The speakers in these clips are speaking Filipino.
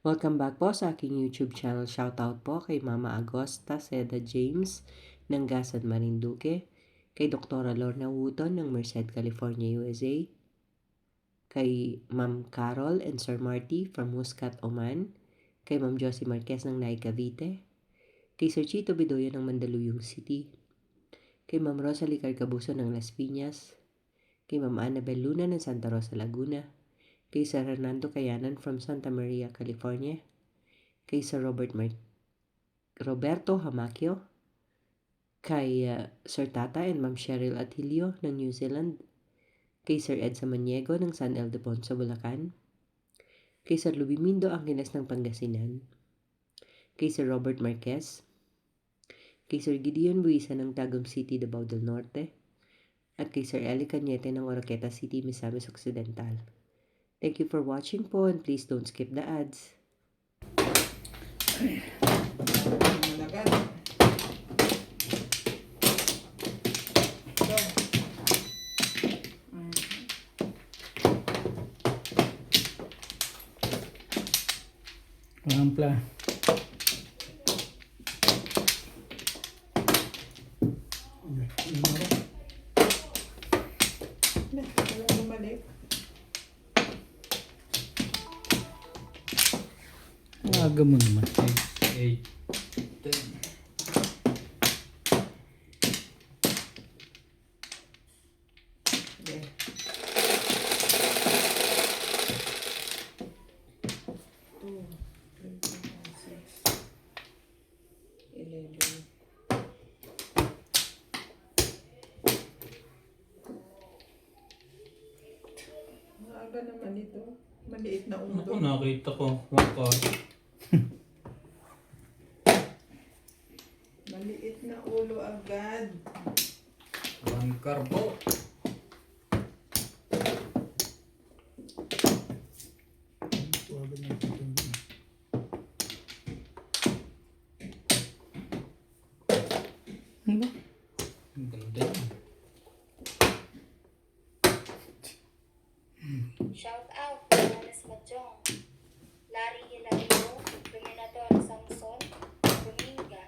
Welcome back po sa aking YouTube channel. Shoutout po kay Mama Agosta Seda James ng Gasan Marinduque, kay Dr. Lorna Wooton ng Merced, California, USA, kay Ma'am Carol and Sir Marty from Muscat, Oman, kay Ma'am Josie Marquez ng Nai, Cavite, kay Sir Chito Bedoya ng Mandaluyong City, kay Ma'am Rosalie Carcabuso ng Las Piñas, kay Ma'am Annabel Luna ng Santa Rosa, Laguna, kay Sir Hernando Cayanan from Santa Maria, California, kay Sir Roberto Hamaquio, kay Sir Tata and Ma'am Cheryl Atilio ng New Zealand, kay Sir Ed Samaniego ng San Ildefonso, Bulacan, kay Sir Lubimindo Angeles ng Pangasinan, kay Sir Robert Marquez, kay Sir Gideon Buisa ng Tagum City, Davao del Norte, at kay Sir Eli Cañete ng Oroqueta City, Misamis Occidental. Thank you for watching po, and please don't skip the ads. Ampla. Aga mo naman. 8, 10. Maaga naman ito. Maliit na ulo. Ako nakita ko. Wakar. Maliit na ulo agad. Wakar po. Ano? Ang ganda yun. Shout out Jonas Majong, Larry Hilario, Dominador Samson, Dominga,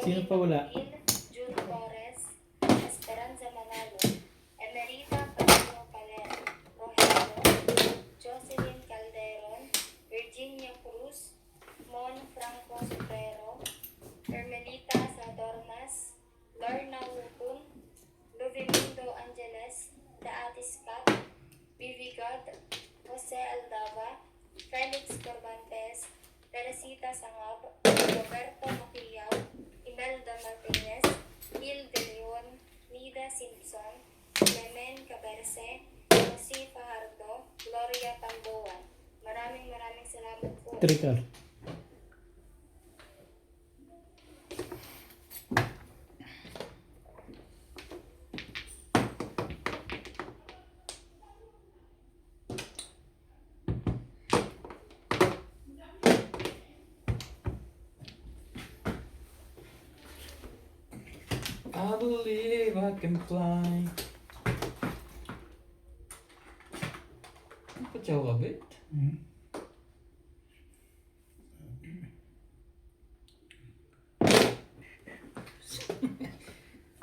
Sino pa wala? June Torres, Esperanza Manalo, Emerita Padino Paler, Rogelio, Jocelyn Calderon, Virginia Cruz, Mon Franco Sobrero, Hermelita Sadornas, Lorna Wutun, Lovimindo Angeles, Daatis Cat, Vivi God, Jose Aldava, Felix Corbantes, Teresita Sangab, Roberto Maquiao, Imelda Martinez, Gil De Leon, Nida Simpson, Clemen Caberce, Jose Fajardo, Gloria Tamboan. Maraming salamat po. Trikar. I believe I can fly. Apa jawab it?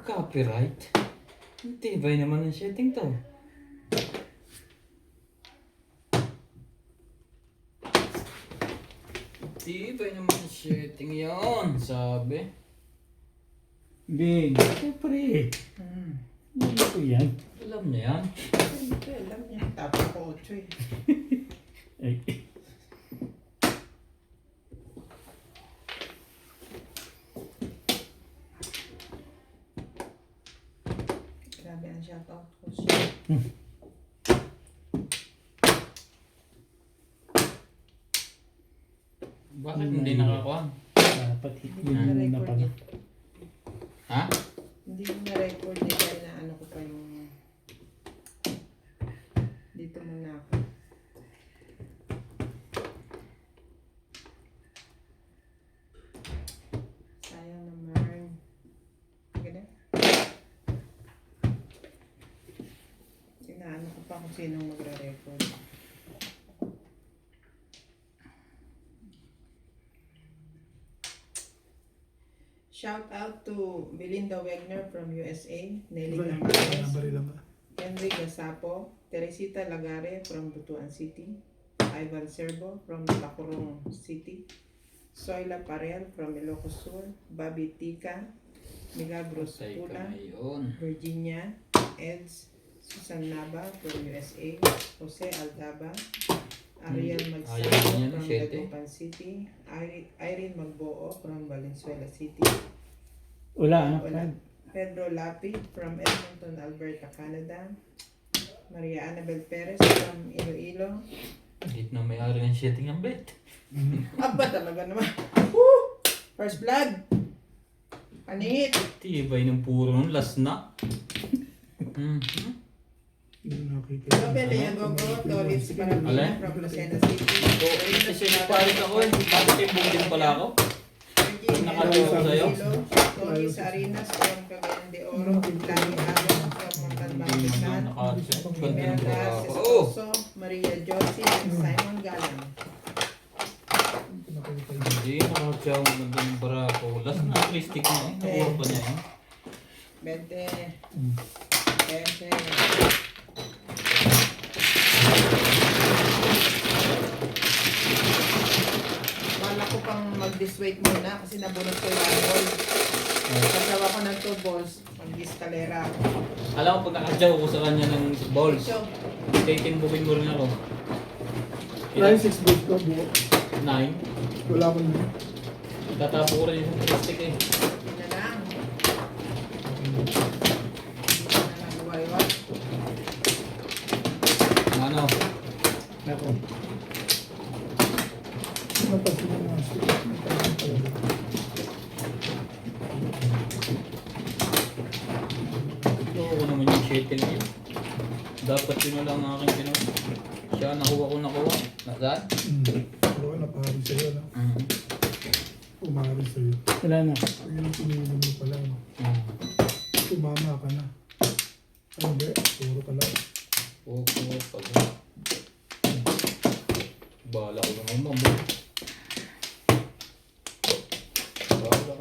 Copyright? Tibay naman ang setting to. Tibay naman ang setting yan, sabi. Bing, siyempre. Hindi ko yan. Alam niya yan. Hindi, alam niya. Tapos ko 8 eh. Ay. Grabe ang shoutout ko. Bakit hindi nakakuha? Dapat yun na pala. Ha? Hindi ko na-record eh dahil na ano ko pa yung dito muna ako. Sayang naman. Ganda? Inaano ko pa kung sinong magre-record. Shout out to Belinda Wegner from USA, Nelly Right. Tamales, Barila ba? Henry Gasapo, Teresita Lagare from Butuan City, Ivan Serbo from Tacurong City, Soyla Parel from Ilocos Sur, Bobby Tika, Milagros Patay ka Pula, ngayon. Virginia, Eds, Susan Nava from USA, Jose Aldaba, Ariel Ayaw Magsano niya, from siyete. Dagupan City, Irene Magboo from Valenzuela City, Wala, Wala. Pedro Lapi from Edmonton, Alberta, Canada, Maria Annabel Perez from Iloilo. Hindi na may-ari ng shitting ang bet. Aba talaga naman. Woo! First blood. Panit. Tibay ng puro nung last na. Hindi nakita. Lopete Yagogo, Tolits Parapina Alin? from Lucena City. Kasi sinapalit ako eh. Bakit yung bumili pala ako? Virginia Nakalayo ko sa'yo. Tony Sarinas from Cagayan de Oro. Lani Adam from Montalban, Hindi mo Buksan. na nakaset. Ganda ng Imelda pura ako. Oh! Sestoso, Maria Josie, and Simon Galang. Nakita. Hindi, nakakasyaw ang ganda ng pura ako. Last na, plastic na eh. Nakuha pa niya eh. 20. 20. Bala ko pang mag-disweight muna kasi nabunot ko yung ball. Pagkawa ko ng 2 balls, mag-escalera ako. Alam mo, pag nakasyaw ko sa kanya ng balls, So, titimbukin mo rin ako. Try 6 balls ko, buo. 9. Wala ko na. Tatapo ko rin yung plastic eh. yun na lang. Hindi na lang buhay-wat. Ano? Ako. Napasin mo nga siya. Nakuha ko naman yung shitting niya. Dapat yun na lang ang aking pinuha. Siya, nakuha ko. Nasaan? Oo, napahari sa'yo, no? Umahari sa'yo. Wala na. Pag yun ang pinili mo pala, no? Tumama ka na. Ay, hindi. Puro ka lang. Oo, pala. Bahala ko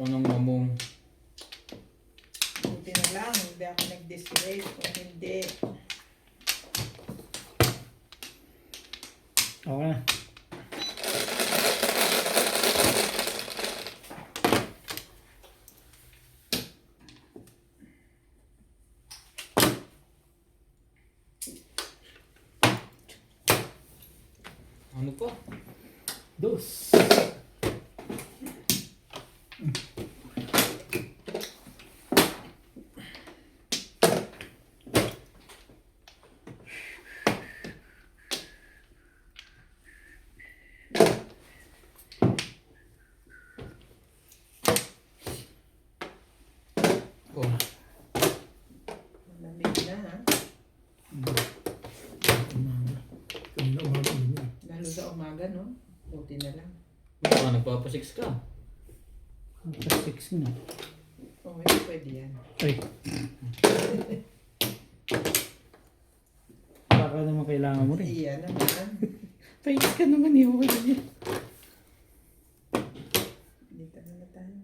ng mamong. Buti na lang, hindi ako nag-disweight. Kung hindi, Okay na. Ano pa? Dos. Oh, malamig na ha. Kanina umaga yun yun. Lalo sa umaga, no? Buti na lang. baka nagpapasix ka. Plus 6 na. Oo, hindi pwede yan. Ay. Baka naman kailangan mo rin. Iya naman. Pahit ka naman eh. Okay na yan. Dito na tayo.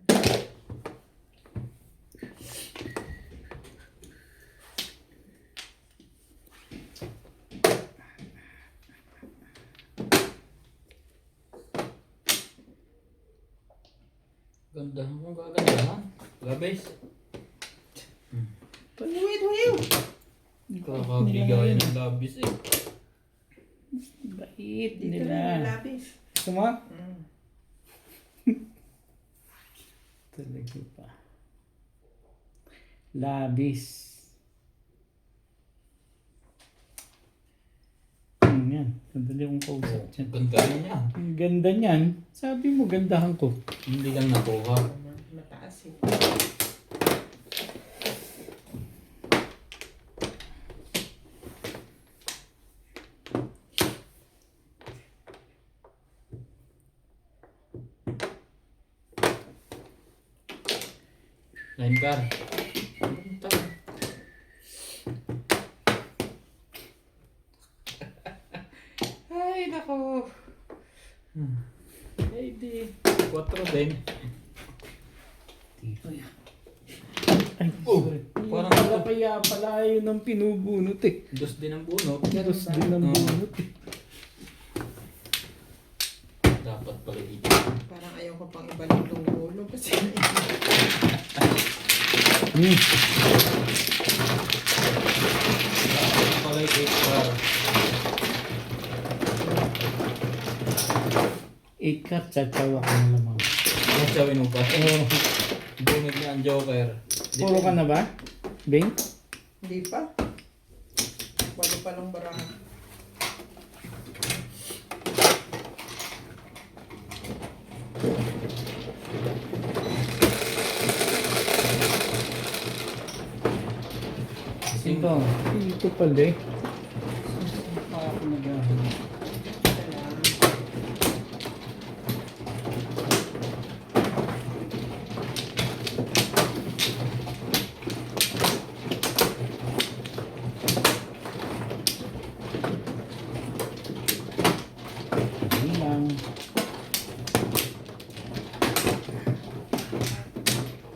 Ganda mo, gagandahan. Labes. Wait! Kakabigay ng labis eh. Bait Dito nila. na labis. Gusto mo? Mm. Talaga pa. Labis. Yan. Sandali akong kausap dyan. Ganda rin yan. Ang ganda niyan. Sabi mo, gandahan ko. Hindi lang nakuha. Mataas eh. Line car. Punta. Ay, nako. Ay, di. 4 din. Tibay ah. Ay, sorry. Parang Kaya pala yun ang pinubunot eh. dos din ang bunot. Dos din ang bunot eh. Dapat pala dito. Parang ayaw ko pang ibalik yung ulo kasi Hmm. Dapat pala i-extra. 8 cards at tawa ka na lamang. Masyawin mo ba? Oh, Bunot niya ang joker. puro ka na ba? Bing? hindi pa. Walo pa lang barahan. Ito. Ito pala eh. Ako naghahanap. Hindi lang.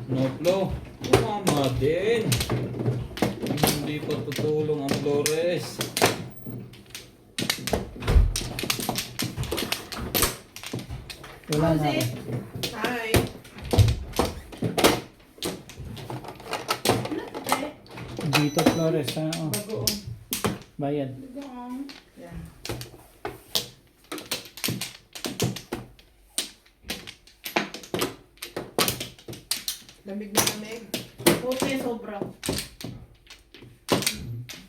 No flow. Tumama din. Hindi pa tutulong ang Flores. Wala na ako. Hi! Dito Flores ha. Oh, Bagoong. bayad. Yan. Lamig na lamig. Puti, sobra.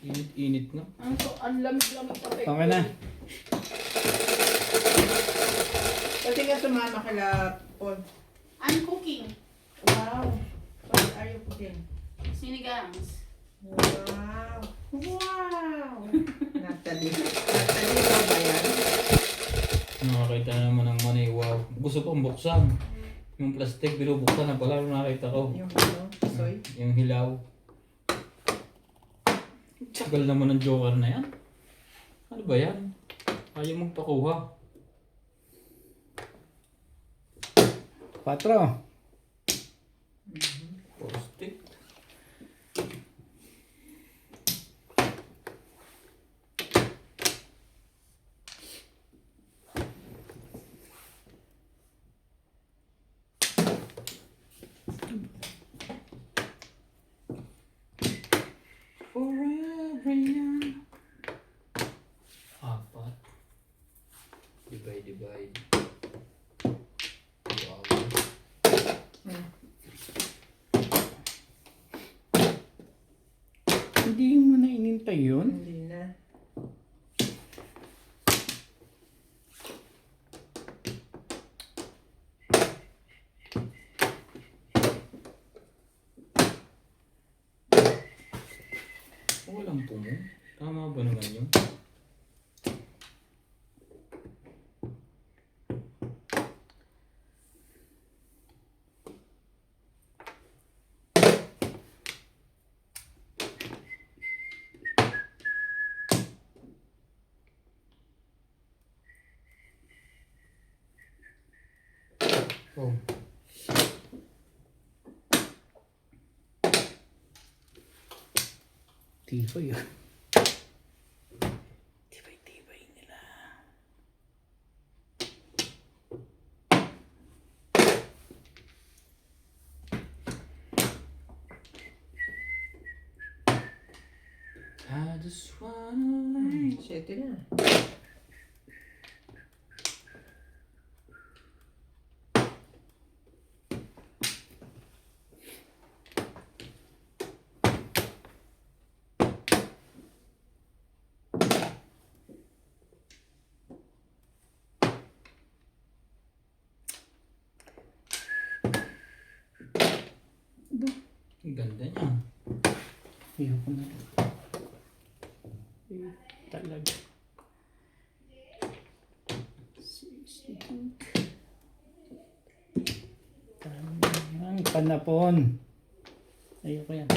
Init-init na. Ang lamig-lamig pa. Okay na. Pati nga sumama kala Paul. I'm cooking. Wow! What are you cooking? Sinigangs. Wow! Wow! Natalie. Natalie ba ba yan? Nakakita na naman ng money. Wow. Gusto kong buksan. Yung plastic, binubuksan na pala. Nakita ko. Yung ano? Soy? Yung hilaw. Tagal naman ng joker na yan. Ano ba yan? Ayaw magpakuha. 4. Postik. Forever young. 4. Divide. Wow. Hindi mo na inintay yun? Hindi na. Walang pumo. Tama ba naman yun? Oh. Tibay ah. Tibay nila. I just wanna lay. 7 na. Ang ganda niya. Ayoko na. Eh, talaga. 62. Ang panapon. Ayoko yan.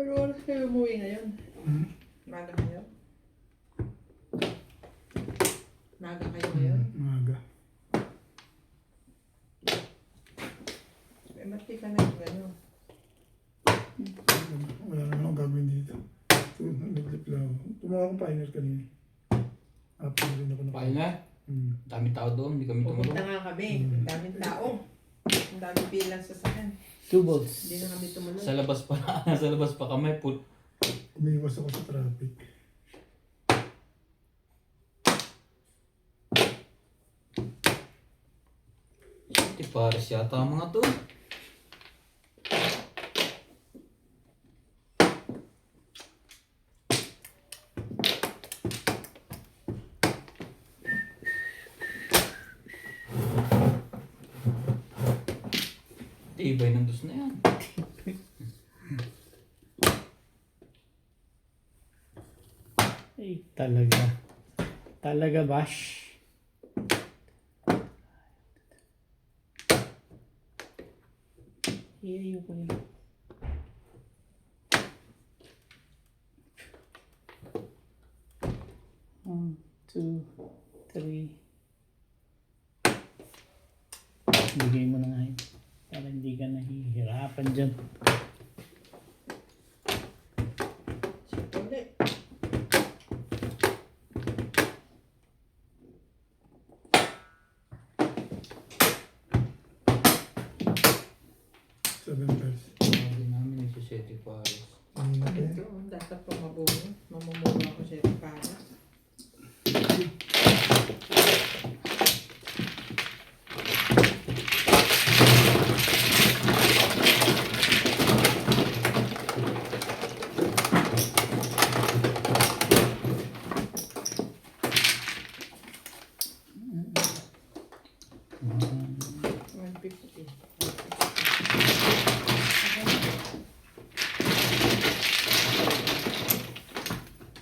Pero oras kayo umuwi ngayon? Hmm? Maga kayo? Maga kayo ngayon? Maaga. Eh, ba't di ka nag-ano? Wala naman akong gagawin dito. Nag-flip lang ako. Tumawag akong pioneer kanina. Apo na rin ako na. Paano na? Dami tao doon, hindi kami tumulong. Pumunta nga kami. Ang daming tao. Ang daming bilang sa sakan. 2 volts. Hindi na kami tumulong. Sa labas pa, sa labas pa kami. Umiiwas ako sa traffic. Di pares yata ang mga to. Tibay ng dos na yan. Ay, talaga. Talaga, Bash. Iyayo ko yun. One, two, three. Bigay mo na nga yun. Para hindi ka nahihirapan dyan. Ulit. Seven bells. Sabi namin yung Society Pares. Kanina pa yan. Ito, dapat pa mabuno. Mamumura ako siya yung para.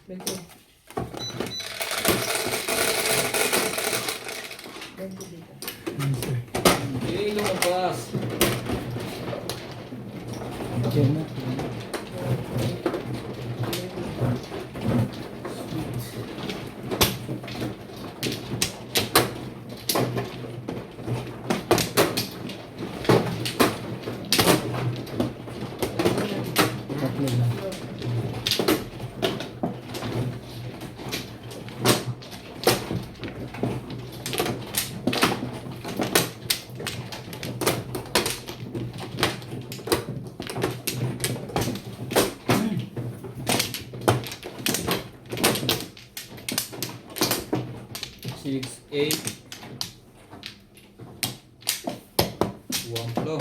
Bento. Bento dito. Wednesday. Hindi, lumabas. Diyan na. Tatlo lang. Six, eight. One flow.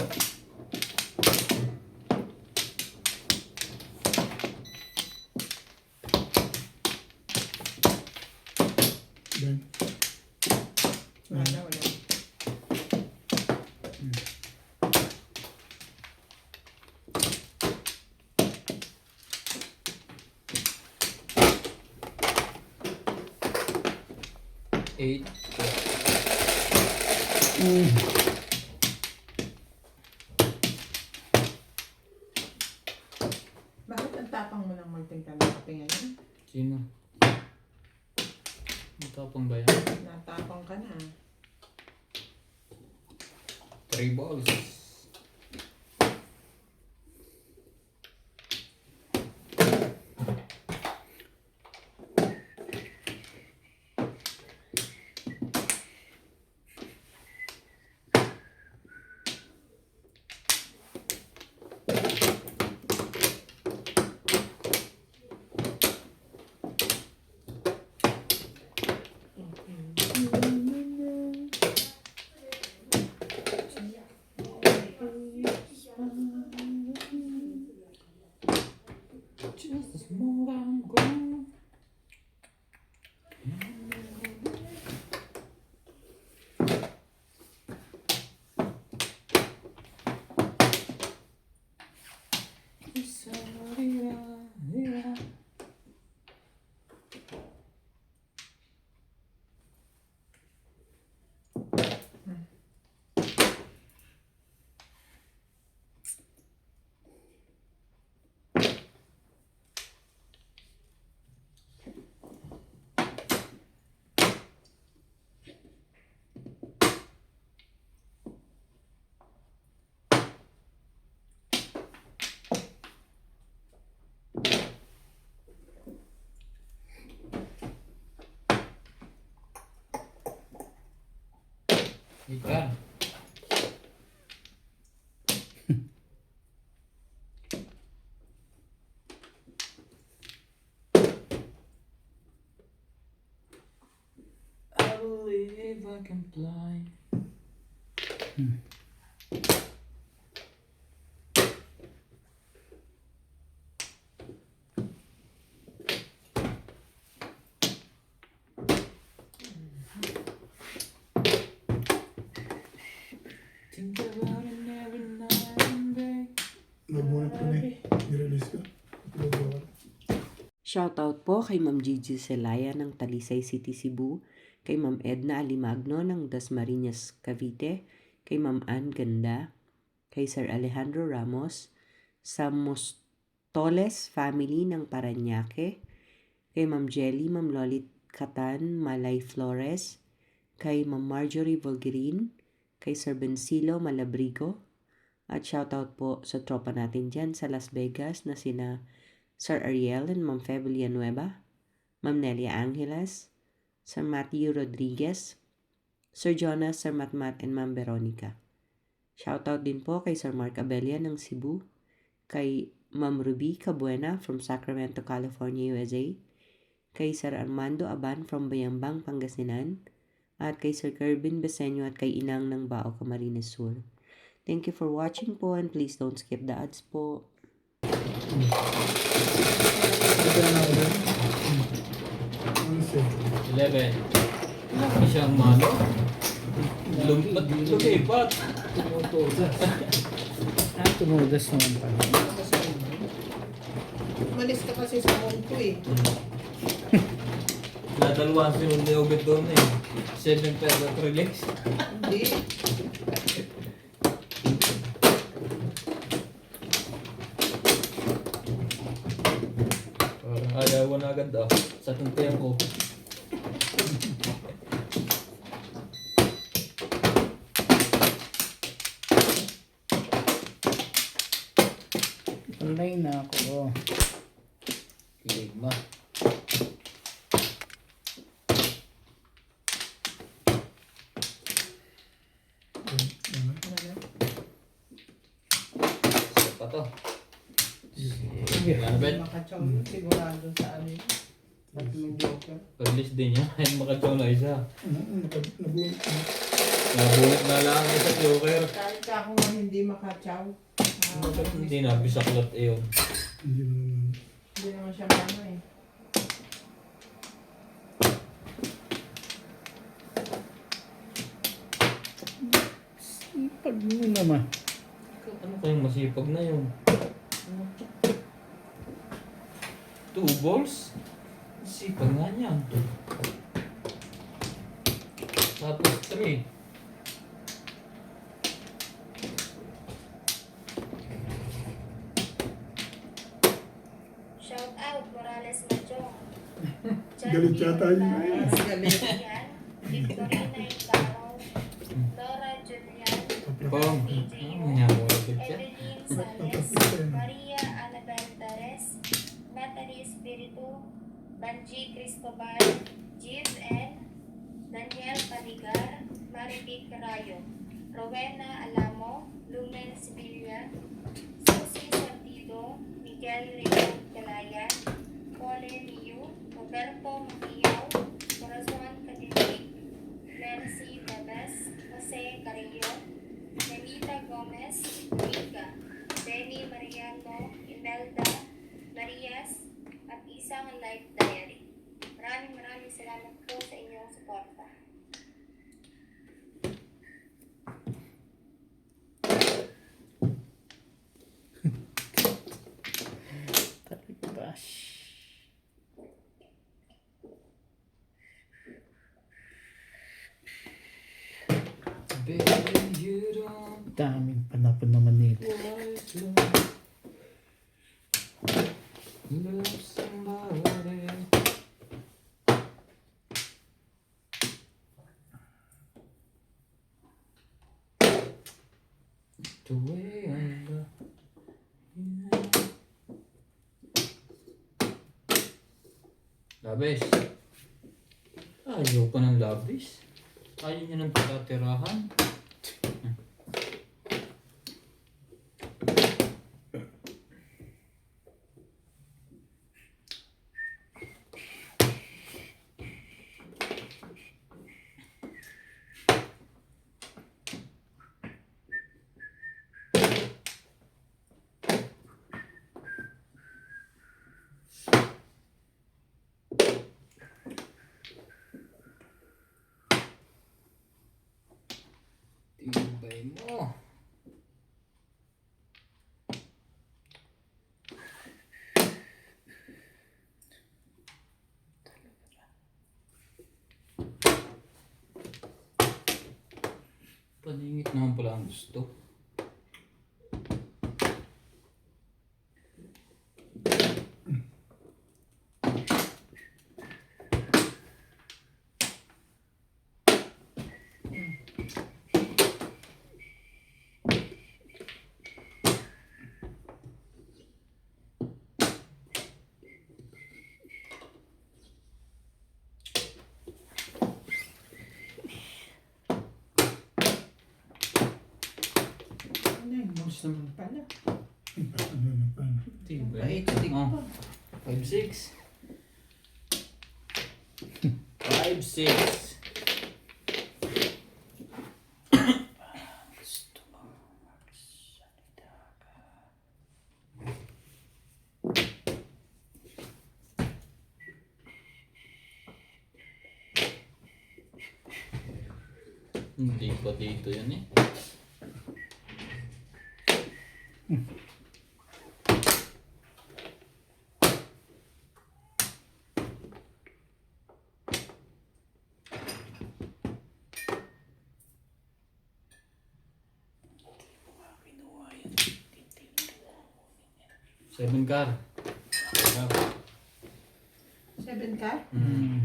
Then. Wala, wala. Eight. Bakit ang tapang mo ng magtingka ng kape ngayon? Sino? Matapang ba yan? Natapang ka na. 3 balls. Just a small I'm grown. if I can fly. Think about it every night and day. Nagmuna pa ni. I-release ka. Nagawa. Shoutout po kay Ma'am Gigi Celaya ng Talisay City, Cebu, kay Ma'am Edna Alimagno ng Dasmariñas, Cavite, kay Ma'am Ann Ganda, kay Sir Alejandro Ramos, sa Mostoles family ng Parañaque, kay Ma'am Jelly, Ma'am Lolit Catan, Malay Flores, kay Ma'am Marjorie Volgerin, kay Sir Bencilo Malabrigo, at shoutout po sa tropa natin dyan sa Las Vegas na sina Sir Ariel and Ma'am Fe Villanueva, Ma'am Nelia Angeles, Sir Matthew Rodriguez, Sir Jonas, Sir Matmat, and Ma'am Veronica. Shoutout din po kay Sir Mark Abella ng Cebu, kay Ma'am Ruby Cabuena from Sacramento, California, USA, kay Sir Armando Aban from Bayambang, Pangasinan, at kay Sir Kerbin Beseño at kay Inang ng Bao, Camarines Sur. Thank you for watching po and please don't skip the ads po. Ito na ako din. Ano siya? 11. Wala pa siyang mano. Lumipat. Tumudas naman pala. Umalis ka kasi sa monto eh. Nadalawang sunod na ugat doon eh. 7 peso release. Hindi. Parang ayaw na agad ah. Sa itong tempo. Online na ako. Kilig ma. Isa pa to. Sige. Ano ba? Makachaw sigurado sa ano yun. Tatlong joker. Pag-list din niya. Ay makatsaw na isa. Nabunit na. Nabunot na lang isa joker. Kahit ako nga hindi makachaw. Hindi na. Bisaklat eh yun. Hindi mo naman. Hindi naman siya mano eh. Pag mo naman. Ano kayong masipag na yun? 2 balls? Sipag nga niyan. Tapos 3. Shout out Morales Majong. Galit yata yun. Galit. Victorina Icaro, Dora Julian, Pong. Ano nga mo ulit siya? Evelyn Sales, Maria Anabel Perez, Natalie Espiritu, Banji Cristobal, Jeeves N, Daniel Paligar, Maripic Rayo, Rowena Alamo, Lumen Sibilia, Susie Sortido, Miguel Rio Calayan, Cole Liu, Roberto Makiyaw, Corazon Cadilig, Nancy Bebes, Jose Carrillo, Nenita Gomez, Mika, Benny Mariano, Imelda, Marias, at isang life diary. Maraming salamat po sa inyong suporta. Talibas. Baby, you don't Daming panapon naman nito. want to love somebody. The way I love you. Labis. Ayaw pa ng labis. Ayaw niya ng tatirahan. Malay mo. Paningit naman pala ang gusto. Ano yung mouse naman pala? Paano? Tiba. Paikot-ikot Oh. pa. 5-6. 5-6. Hindi pa dito yan eh. Seven car. 7 ka? Mm.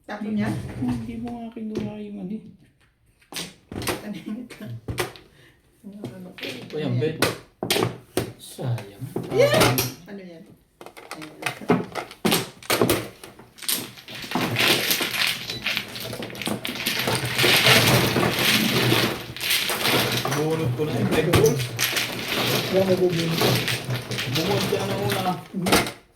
Tapo niya? Hindi mo nga kinuha yung ano eh. Kanina ka. Ano ko? Ito yung bed. Sayang. Ano yan? Ayan. Bunod ko na yung bed ko. Kaya magugulo ka. Bumod ka na una.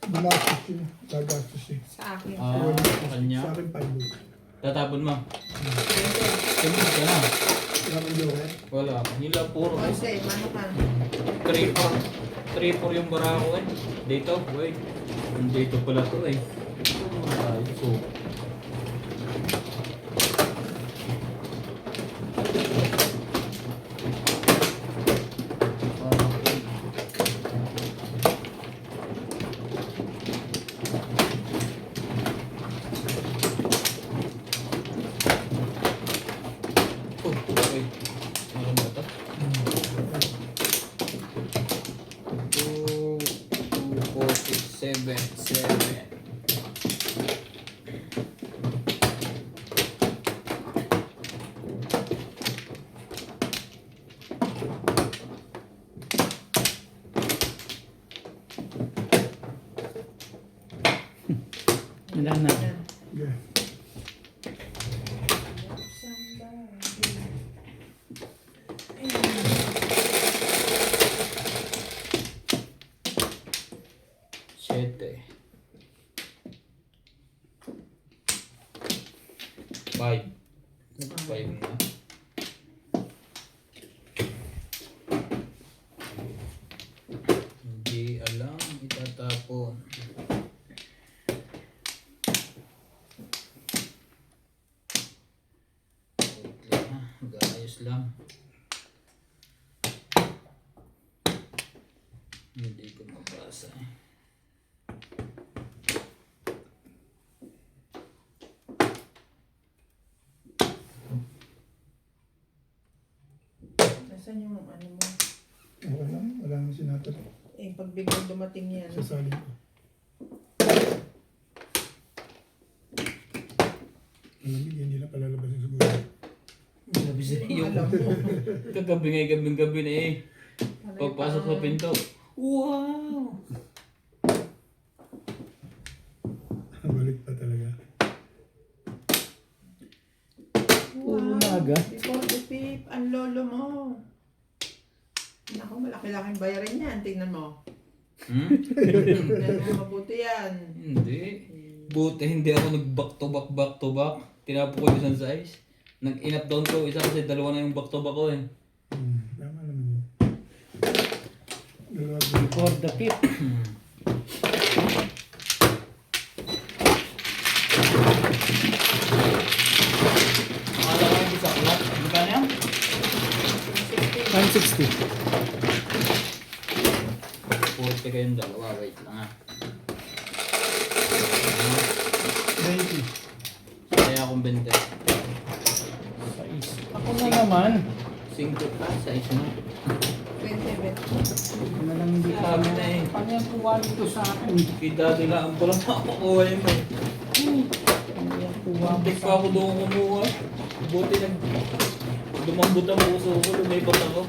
Gumastos yun. Gagastos yun. Sa akin. Ah, kanya. Sa akin, 5 bucks. Tatapon mo. Pwede. Tingin ka na. Wala kang joker. Wala. Hila puro. Jose, mano ka? 3-4 yung barako eh. Dito, wait. Dito pala to eh. Ay, so. Oh, wait. Meron ba ito? 2, 4, 6, 7, 7. Wala na. Okay. Siyete. 5. 5 na. Hindi alam, itatapon. Wait lang ha, mag-aayos lang. Hindi ko mabasa eh. Nasaan yung ano mo? Wala nang sinatot. Eh, pag biglang dumating yan. Sasalin ko. Malamig, hindi na palalabasin siguro. Sabi sa iyo. Alam mo. Kagabi nga, gabing-gabi na eh. Panay Pagpasok sa pa- pinto. Wow! Balik pa talaga. Puro naga. Before the fifth, ang lolo mo. Naku, malaki-laking bayarin yan. Tingnan mo. Tingnan mo, mabuti yan. Hindi. Buti hindi ako nag-back to back. Tinapo ko yung isang size. Nag-in-up down ko isa kasi dalawa na yung back to back ko eh. Tama naman yun. Dalawa ba? Before the fifth. Akala ko yung saklat. Magkano yan? 160. 40 kayong dalawa. Wait lang ha. 20. Kaya akong 20. Sais. Ako na naman. 5 pa sa isa na. 20 bet. Ako na lang hindi pa. Sabi na eh. Paano yung kuha nito sa akin? Kita nila ang pala makakuha yun eh. Ano yung kuha mo Muntik sa pa ako doon kumuha. Buti dumambot ang puso ko. Lumipat ako.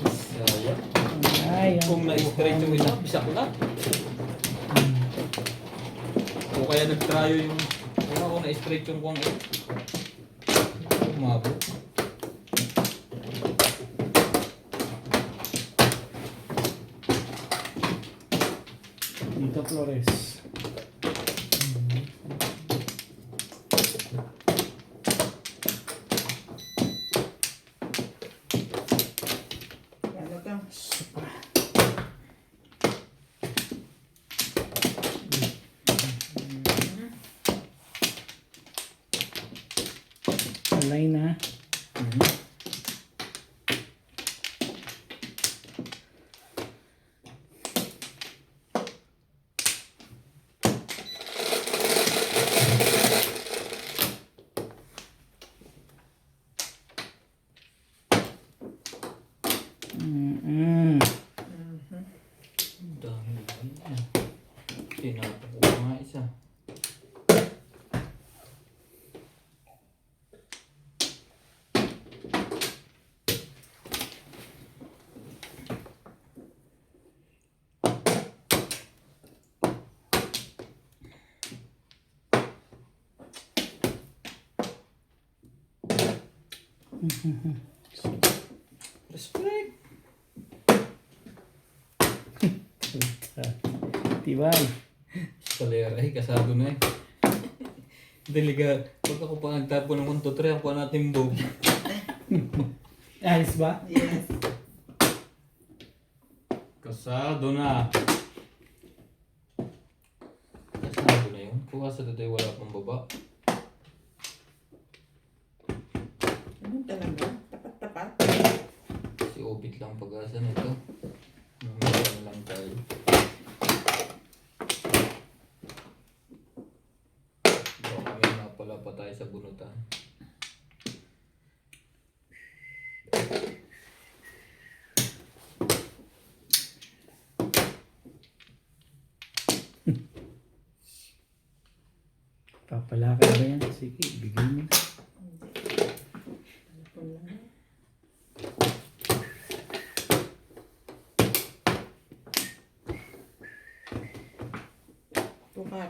Sayang. Ay, Kung na-stretch yung isa, bisa ko na. O kaya nag-tryo yung una ko na-stretch yung kuwang ito. Umabot. Dito Flores. Ano to? Alay na. Mm-mm. Dami yan. Tinapo ko nga isa. Respect. Tibay. Escalera eh, kasado na eh. Daliga, pag ako pa nagtapo ng 1, 2, 3, ako pa natin bob. Ayos ba? Yes. Kasado na. Kasado na yun. Kung sa today wala pang baba. Ano talaga? Tapat-tapat. Si Obit lang pag-asa nito. Mamaya na lang tayo. Baka may napala pa tayo sa bunutan. Papalakad ba yan? Sige, bigyan mo. Tukar.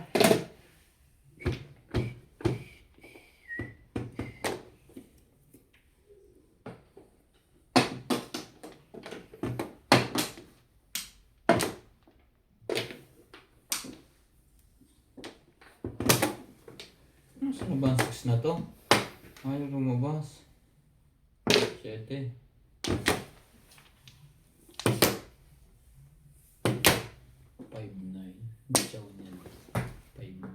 Saan ba ang 6 na to? Ayaw lumabas. 7. 5-9. Bitaw niyan. 5-9.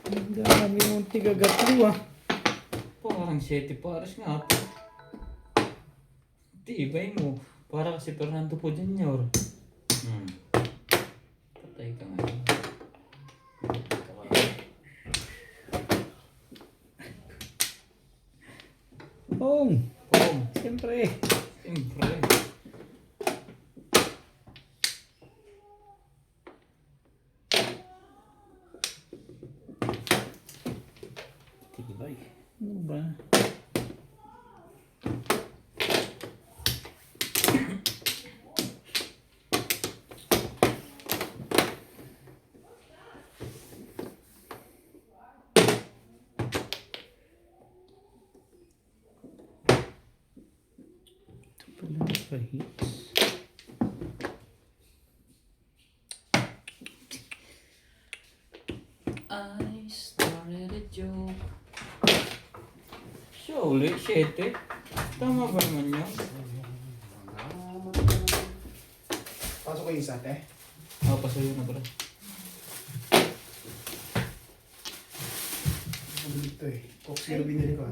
Ang dami mong tigagatlo ah. Parang 7 pares nga. Tibay mo. Para kasi Fernando po Jr. Patay ka nga. Oh, Oh, siyempre. siyempre. Tibay. Ano ba? extra hits. I started a joke. Siya ulit, 7. Tama ba naman yun? Pasok ko yung isa, te. Pasayo na bro. Mabilit to eh. Coke zero binili ko.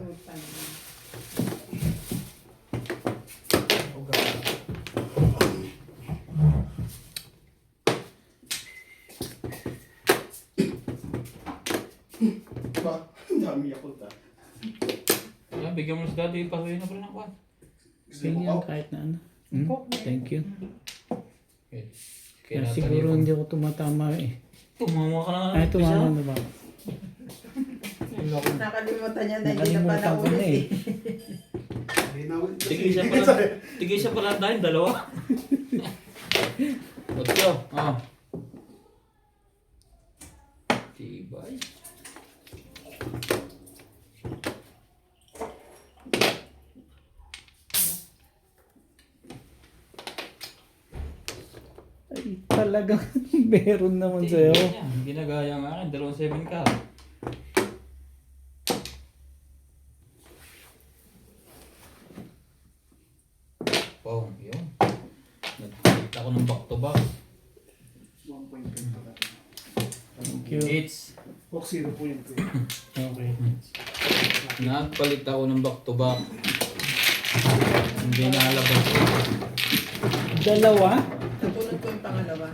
Oh, God. Diba? Ang dami Yakult ah. Yan, bigyan mo si daddy, pasayo na bro ng kwan. Gusto mo Sige yan, Coke? kahit na ano. Thank you. Okay. Kaya siguro hindi ako tumatama eh. Tumama ka na. Ay, tumama na ba? Nakalimutan niya na hindi na pa Nakalimutan ko na naulit eh. Hindi na ulit. Tigisa pala tayo, dalawa. Let's go. Tibay. Ay, talagang meron naman sa'yo. Ginagaya nga akin, 2-7 ka. Wow, yun. Nagkita ko ng back to back. 1.5 pala. Thank you. It's Coke zero po yun. Okay. nagpalit ako ng back to back. Hindi nalabas. Dalawa? Napulot ko yung pangalawa.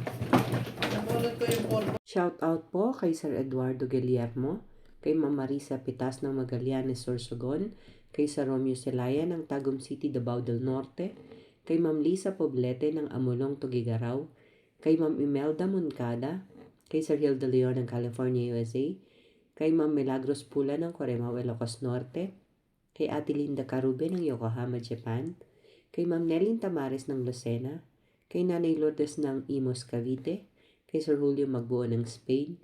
Napulot ko yung porbo. Shout out po kay Sir Eduardo Guillermo, kay Ma'am Marisa Pitas ng Magallanes, Sorsogon, kay Sir Romeo Celaya ng Tagum City, Davao del Norte, kay Ma'am Lisa Poblete ng Amulong, Tugigaraw, kay Ma'am Imelda Moncada, kay Sir Hilda Leon ng California, USA, kay Ma'am Milagros Pula ng Coremao, Ilocos Norte, kay Ate Linda Carube ng Yokohama, Japan, kay Ma'am Nelin Tamares ng Lucena, kay Nanay Lourdes ng Imos, Cavite, kay Sir Julio Magbuo ng Spain,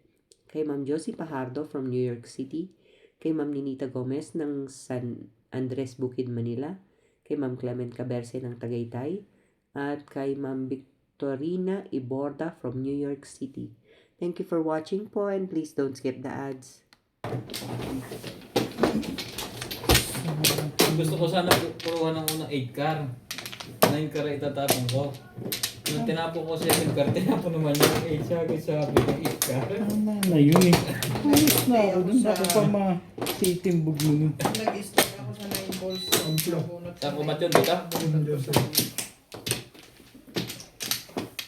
kay Ma'am Josie Pajardo from New York City, kay Ma'am Ninita Gomez ng San Andres, Bukid, Manila, kay Ma'am Clement Caberce ng Tagaytay, at kay Ma'am Victorina Iborda from New York City. Thank you for watching po, and please don't skip the ads. Gusto ko sana puruhan ng unang 8 car. 9 car ay itatapon ko. Nung tinapon ko 7 car, tinapon naman yung 8 sabi ng 8 car. Tama na yun eh. Alis na ako dun. Ako pa masitimbog mo nun. Nag-stock ako sa 9 balls. Saan ko ba't yun, dito?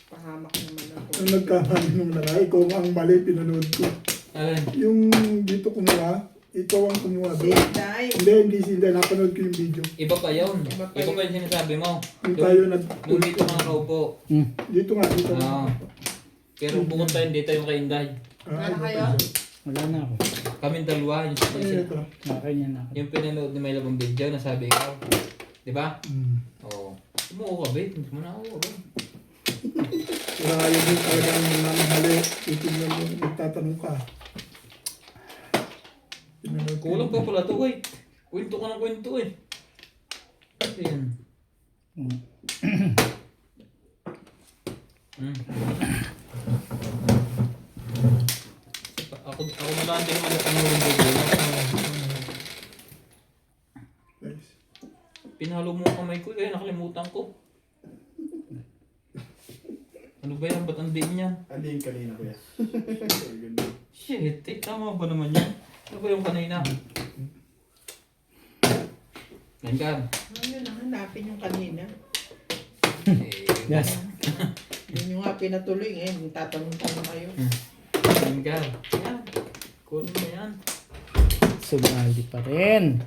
Pahamak naman ako. Ang nagkamali nung naka, ikaw ang mali, pinanood ko. Alin? Yung dito kumuha, ikaw ang kumuha Si doon. Inday. Hindi, napanood ko yung video. Iba pa yun. Iba pa Iba pa yun. yung sinasabi mo. Yung tayo nag... Nung dito mga kaupo. Dito nga, dito. Oo. Pero bukod tayo dito yung kay Inday. Wala iba kayo? pa siya. Wala na ako. Kaming dalawa. Ay, ito. Akin yan ako. Yung pinanood ni may labang video na sabi ikaw. Di ba? Oo. Umuho ka ba? Hindi mo na ako ba? Kaya yun yung talagang namahali. Titignan mo, magtatanong ka. Pinanood ko Kulang yun. pa pala to, wait. Kwento ka ng kwento eh. Ayan. Ako na lang din naman na panoorin video. Guys. Pinalo mo ang kamay ko, kaya nakalimutan ko. Ano ba yan? Ba't ang din yan? Andiyan kanina ko yan. Shit, tama ba naman yan? Ano ba yung kanina? Ganyan. Yun ang hanapin yung kanina. Yes. Yun yung nga pinatuloy eh. Tatanong-tanong kayo. Ganyan. Yan. Kunin mo yan. Sumali pa rin.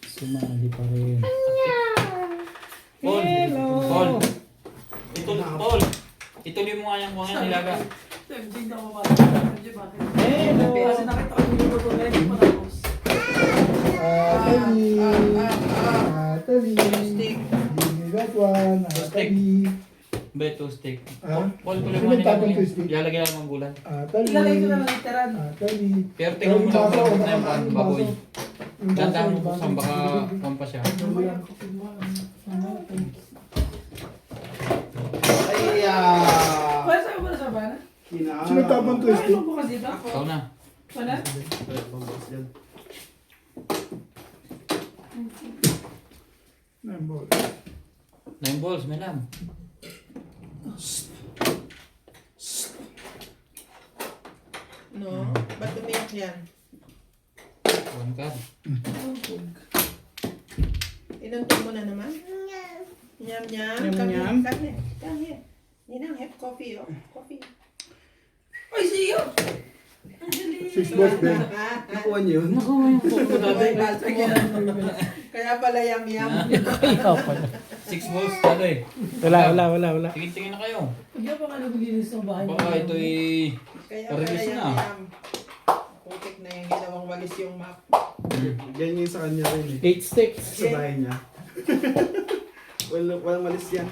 Sumali pa rin. Paul! Hello! Paul! Paul! Ituloy mo nga yan kung ano nilaga. Hello! Atali. Stick. Give me that one. Atali. Beto stick. Ah? Paul, tuloy Sino mo nga tapon nilaga. to stick? Ilalagay lang ng gulan. Atali. Atali. Pero tingnan mo lang kung na yung Yung baboy. Yung Dandahan mo baso, kung saan baka kumpa siya. yung baso. Sino tapang twisted? Ano bukas dito? Ikaw na. Wala? Nine ball. 9 balls, may lam. No? Ba't umiyak yan? 1 card. Inuntog mo na naman? Nyam, nyam. Nyam, Come nyam. here, come here. Come here. Ninang, have coffee, oh. Coffee. Ay, siyo! 6 balls, Ben. Nakuha niyo yun? Nakuha yung photo Ay, baso mo. Kaya pala yam, yam. Ikaw pala. 6 balls, tatay. Wala. Tingin-tingin na kayo. Hindi pa nga naglinis ng bahay. Baka ito'y... Kaya pala Parehas yam, na. yam. Putik na yung ginawang walis yung map. Ganyan yung sa kanya rin eh. 8 sticks. Sa bahay niya. Walang malis yan.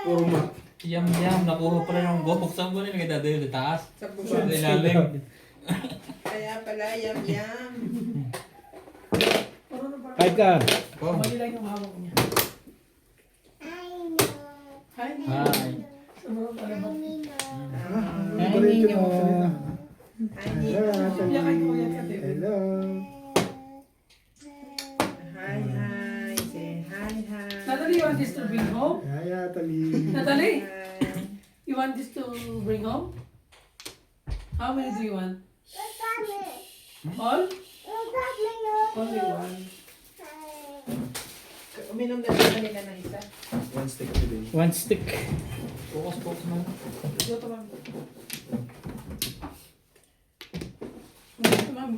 Puro mat. Yam-yam, nakuha pala yung go. Buksan mo na yung dadali sa taas. Sa Sa baba. ilalim. Kaya pala yam, yam. 5 card. Oh. Mali lang yung hawak niya. Hi. Hi. Sobrang pala ba? Ay, ninyo. Hi, Hello, Nino. Yan kay Natalie. Kuya ka, David. Hello. Hi, hi. Say hi, hi. Natalie, you want this to bring home? Hi, Natalie. Natalie, Hi. you want this to bring home? How many do you want? All? Only one. Uminom na naman nila ng isa. One stick today. 1 stick. Focus na. Dito, ma'am. Dito, ma'am.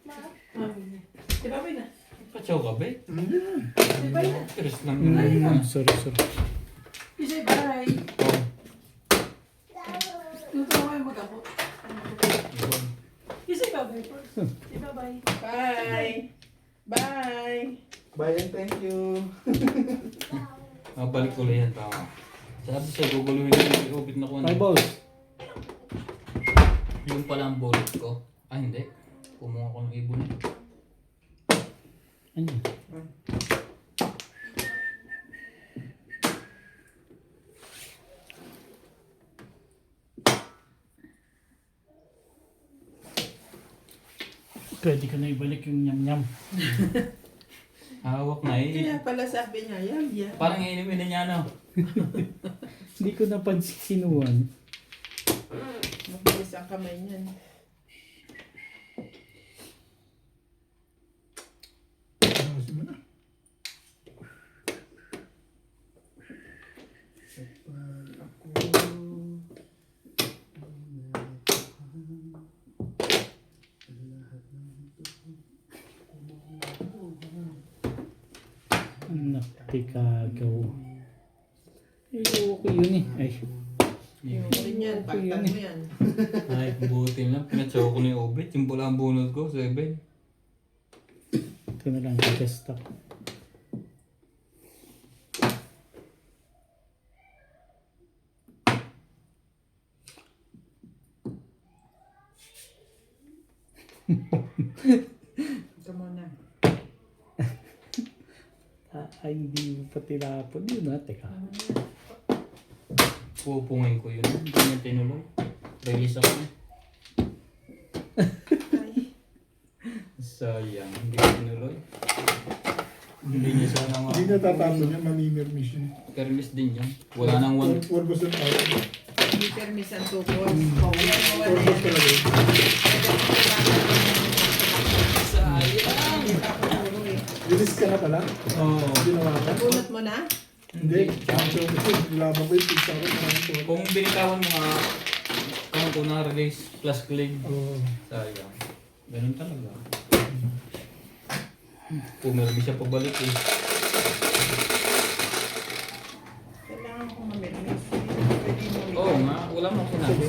Ma'am. Di ba, na? Pachaw ka, be? Di ba na? Tiris lang yun. Sorry. You say bye. Oh. Dito mo kayo mag-apo. You say bye first. Say bye-bye. Bye. Bye. Bye and thank you. Balik ko lang yan. Tama. Sabi siya, guguluhin na yung obit na ko. 5 balls. Yung pala ang bullet ko. Ah, hindi. Kumuha ko ng ibon eh. Ano? Pwede ko na ibalik yung nyam-nyam. Hawak na eh. Kaya pala sabi niya, yam, yam. Parang inumin na niya, no? Hindi ko napansinuan. Mabilis ang kamay niyan. Ayusin mo na. Naktikagaw. Ay, okay yun eh. Ay, Yung rin yan, pagtan mo yan. Ay, buti lang. Pinachow ko na yung obit. Yung pala ang bunot ko, 7. ito na lang. Just stop. Ito muna. Ay, hindi mo pa tinapon yun ha. Teka. Pupungin ko yun. Hindi niya tinuloy. Release ako eh. Sayang, hindi ko tinuloy. Hindi niya sana Hindi natatapon niya, mamimirmis yun. Kermis din yun. Wala nang one. Purpose ng tao. Hindi permis ang tukos. Purpose talaga yun. Sayang! Bilis ka na pala. Oo. Ginawa ka. Bunot mo na? Hindi. Kasi laban ko yung pizza ko. Kung binitawan mo nga, kung ko na-release plus clean. Oo. Sayang. Ganun talaga. Pumirmi siya pabalik eh. Kailangan ko mamirmis. Pwede mo Oo nga, wala mo sinabi.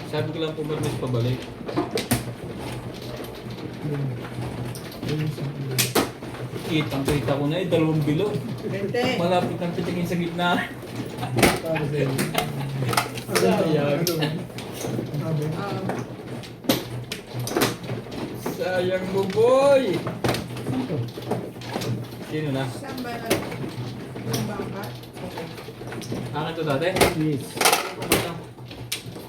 Sabi ko lang pumirmi pabalik. Kitang-kita ko na eh, 2 bilog. Bente. Malapit ng titingin sa gitna. Para sa iyo. Sayang. Sabi. Sayang mo, boy! Sino na? Saan ba na? Yung bangka? Okay. Akin to dati. Yes. Ano?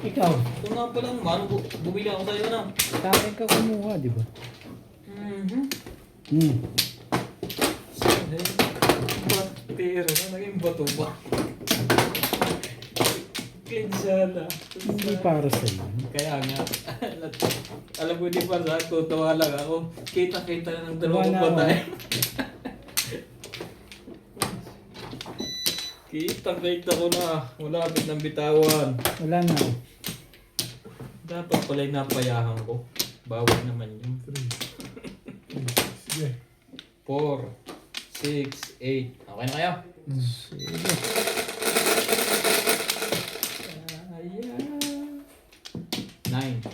Ikaw, Ito nga pala, mano, bumili ako sa'yo na. sa akin ka kumuha, di ba? Mhm. Hmm. Batero na, naging bato ba? Klinsala. Hindi para sa'yo. Kaya nga, alam ko di pa sa tutuwa lang ako. Kita-kita na ng dalawang Tuwa na ako. batay. Kita-kita ko na, malapit ng bitawan. Wala na ako. Dapat pala yung napayahan ko. Bawal naman yun. 3. Sige. 4, 6, 8. Okay na kayo? Sige. Ayan. 9.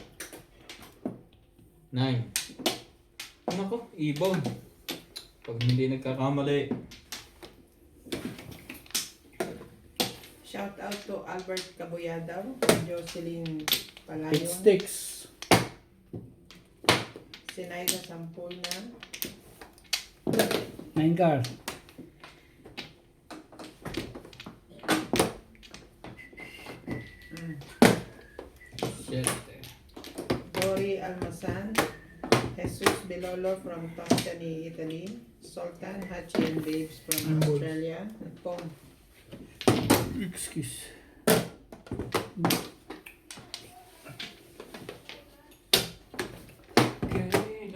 9. Ano ko? Ibaw. Pag hindi nagkakamali. Shout out to Albert Cabuyadaw, Jocelyn It Palayon, sticks. Sinaida Sampulna, 9 car. Shit. Dori Almasan, Jesus Bilolo from Tuscany, Italy, Sultan Hachi and Babes from Australia, at Pong. Excuse.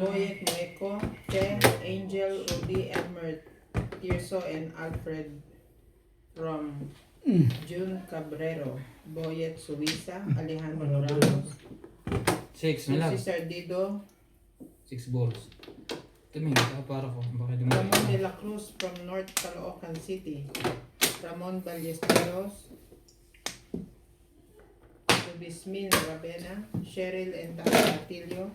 Boyet Mueco, Ken, Angel, Rudy, Elmer, Tirso, and Alfred from June Cabrero, Boyet Suiza, Alejandro Ramos, 6 na lang. Lucy Sardido, 6 balls. Tumingin ka para ko. Baka di mo Ramon de la Cruz from North Caloocan City, Ramon Ballesteros, Bismin Rabena, Cheryl and Tata Atilio,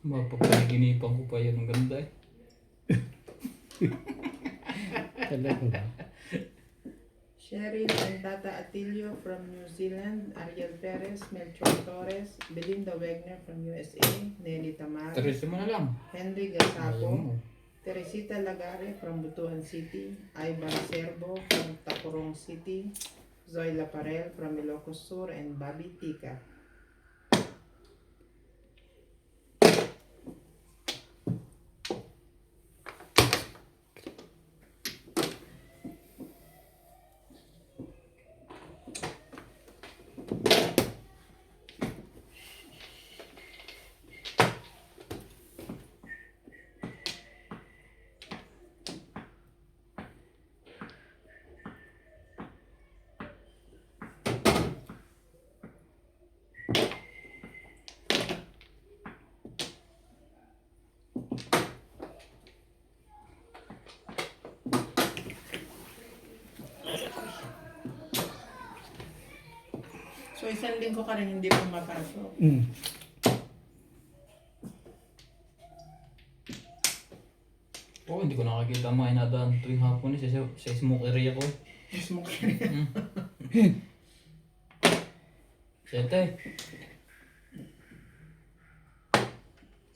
Mapapaginipan ko pa yun. Ang ganda eh. Talaga ba? Cheryl and Tata Atilio from New Zealand, Ariel Perez, Melchor Torres, Belinda Wegner from USA, Nelly Tamar, Teresin mo na lang. Henry Ayaw Gasapo, mo. Teresita Lagare from Butuan City, Ivan Serbo from Tacurong City, Zoe Laparel from Ilocos Sur, and Bobby Tika. So isang linggo ka rin hindi pumapasok. Hmm. Oo, hindi ko nakakita mo ay nadaan tuwing hapon eh. Sa smoke area ko. Mismo ka. Siyete.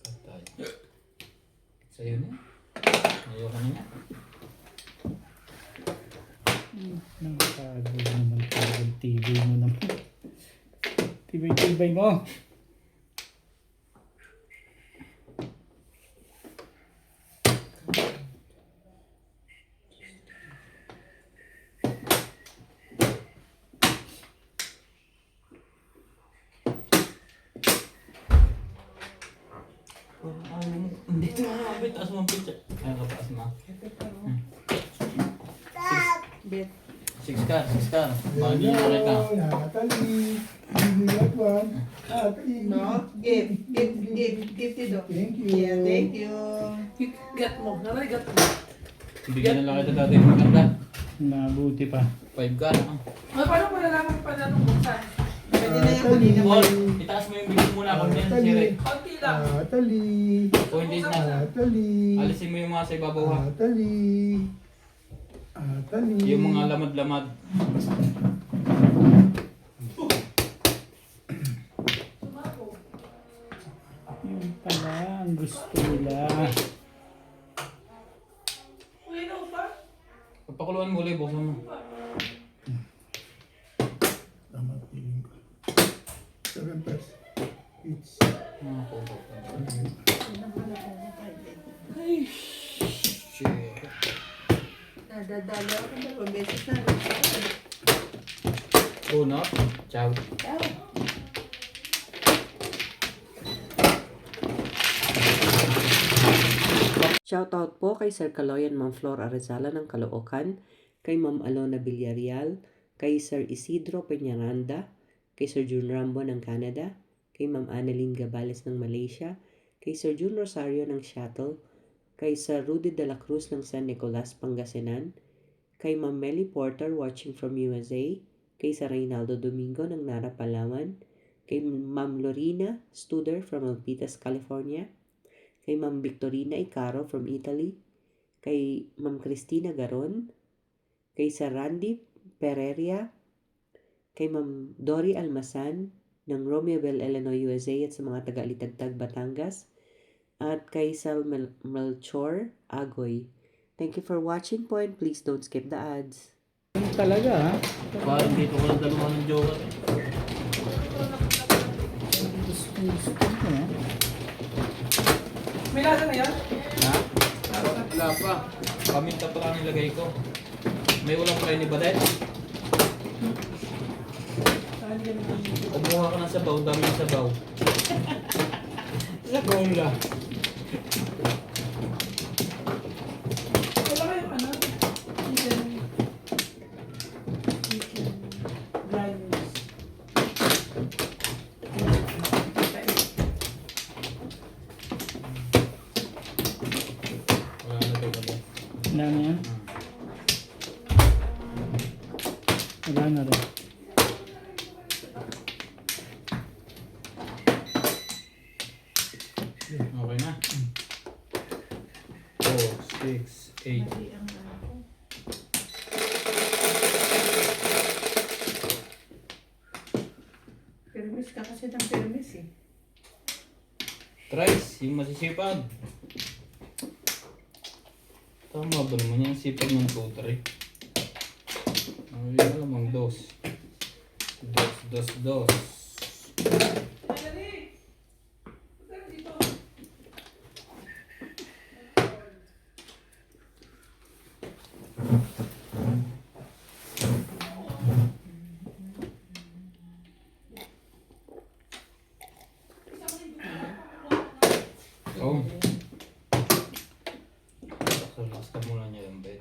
Katay. Sa'yo na. Ayoko na niya. Nakakagod naman talagang tibay mo naman. Tibay-tibay mo. Hindi ito na nakabit. Taas mo ang picture. Ayaw ka taas ma. Bet. 6 car. Bagi na kita. Natalie. Hindi that one. No? Give Tido. Thank you. Yeah, thank you. Gat mo. Naray, gat mo. Bigyan na lang kita dati ng maganda. Mabuti pa. 5 car. Ay, paano mo nalaman pa na nung buksan? Pwede na yan kanina. Paul, itaas mo yung bigyan muna ako niyan sa sire. Konti lang. Natalie. O hindi na. Natalie. Alisin mo yung mga sa ibabaw ha. Natalie. Natalie. Yung mga lamad-lamad. Yun pala ang gusto nila. Papakuluan mo ulit, buksan mo. Tama, feeling ko. 7 pesos. Each. Ay, shit. Nadadala ako na beses na. Uno, ciao. Shoutout po kay Sir Kaloyan Ma'am Flor Arezala ng Caloocan, kay Ma'am Alona Villarreal, kay Sir Isidro Peñaranda, kay Sir Jun Rambo ng Canada, kay Ma'am Annalyn Gabales ng Malaysia, kay Sir Jun Rosario ng Seattle, kay Sir Rudy de la Cruz ng San Nicolas, Pangasinan, kay Ma'am Melly Porter watching from USA, kay Sir Reynaldo Domingo ng Nara, Palawan, kay Ma'am Lorena Studer from Milpitas, California, kay Ma'am Victorina Icaro from Italy, kay Ma'am Cristina Garon, kay Sir Randy Pereira, kay Ma'am Dory Almasan ng Romeoville, Illinois, USA at sa mga taga-Alitagtag, Batangas, at kay Sal Melchor Agoy. Thank you for watching po and please don't skip the ads. Yun talaga ha. Parang dito ko lang dalawa ng joker. Gusto ko ha. May lasa na yan? Ha? Wala pa. Paminta pa lang nilagay ko. May ulam pa rin ni Badet. Kumuha ka ng sabaw, dami ng sabaw. Sabaw lang. Wala kayong ano? Chicken granulates. Wala na ito Badet. Wala na yan. Wala na rin. Okay na. 4, 6, 8. Permis ka kasi ng permis eh. Thrice, yung masisipag. Tama ba naman yung sipag ng tutor eh? Ay, alamang dos. Dos. Oh. So, last ka muna niya yung bed.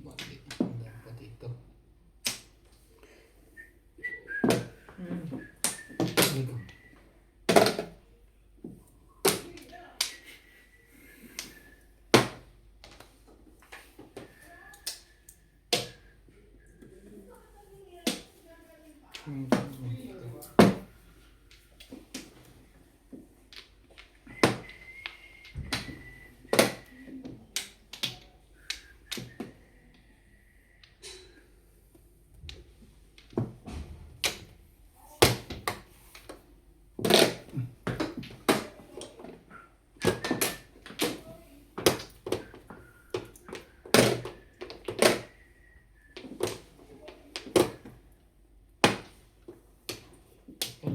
Bakit? Ang dami pa dito. Dito.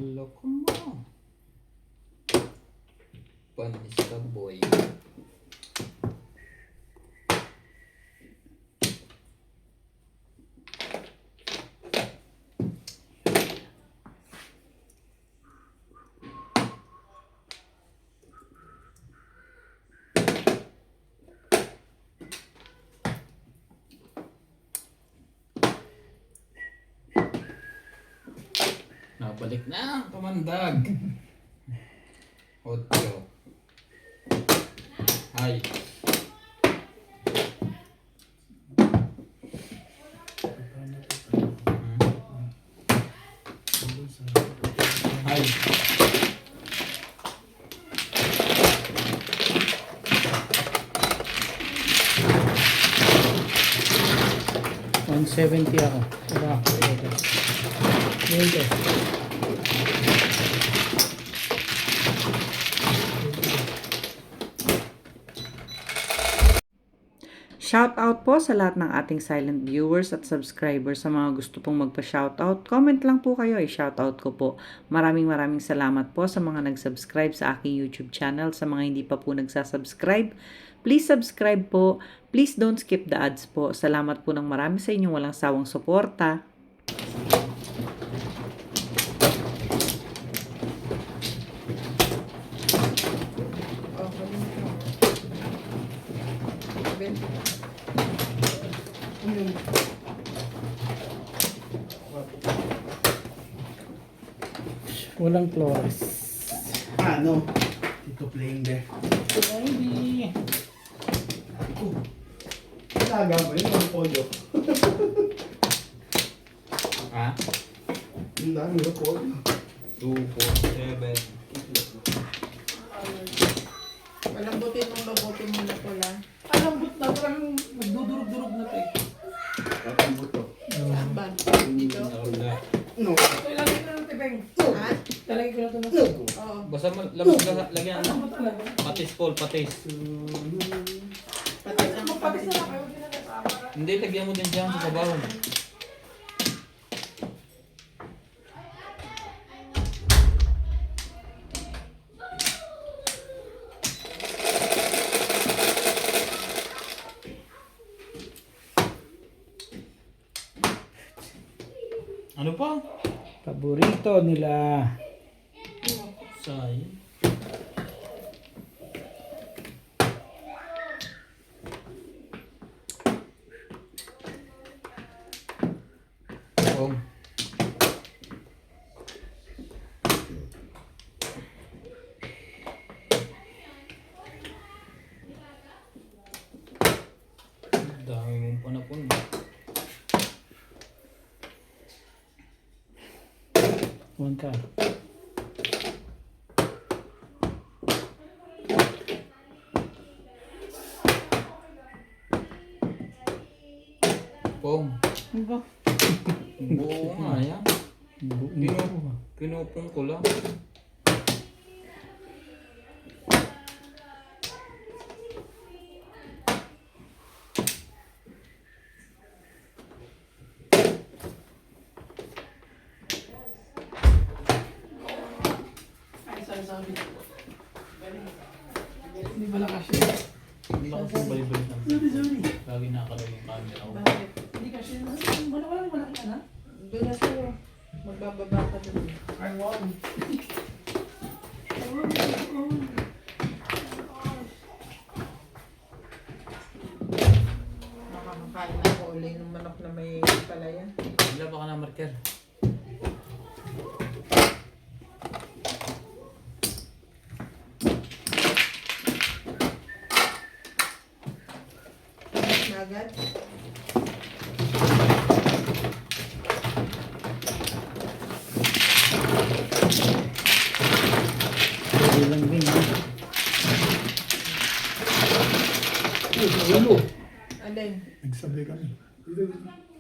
Loko mo. Panis ka, boy. Nabalik na, pamandag. 8. Ay. Ay. 270 ako. Diba? Ito. Shoutout po sa lahat ng ating silent viewers at subscribers. Sa mga gusto pong magpa-shoutout, comment lang po kayo, i-shoutout ko po. Maraming salamat po sa mga nag-subscribe sa aking YouTube channel. Sa mga hindi pa po nagsasubscribe, please subscribe po. Please don't skip the ads po. Salamat po ng marami sa inyong walang sawang suporta. Oh, galing ka. Ben. Walang Flores. Ano? Dito playing there. Baby. Talaga ba yun? Ang polyo. Ha? Ang dami na polyo. 2, 4, 7. Palambutin mong babutin mo na pula. Alam mo na, parang nagdudurog-durog na ito eh. Tatang buto. Saan ba? Dito? Wala. No. So, ilagay ko na ng tibeng. Ha? Ilagay ko na ito na. Oo. Basta lagyan Ano ano? ba talaga? Patis, Paul, patis. Patay ka Magpatis na lang kayo, hindi na nasama. Hindi, lagyan mo din dyan sa sabaw. Ano pa? Paborito nila. Sayang. Oh. Dami mong panapon. Kuhan ka. Pong. Ano ba? Buo nga yan. Pinupong ko lang. Ay, sorry. Hindi pala kasi. Hindi lang ako balik-balik lang. Sorry. Lagi nakakalaw yung camera ko. Bakit? Hindi kasi. Wala ka na? Doon na sa'yo. Magbababa ka doon. Ay, wow. Nakakakain ako uli ng manok na may palaya. Wala ba ka na marker? Na agad? Pwede lang din. Ha? Alin? Nagsabi kami. Dito.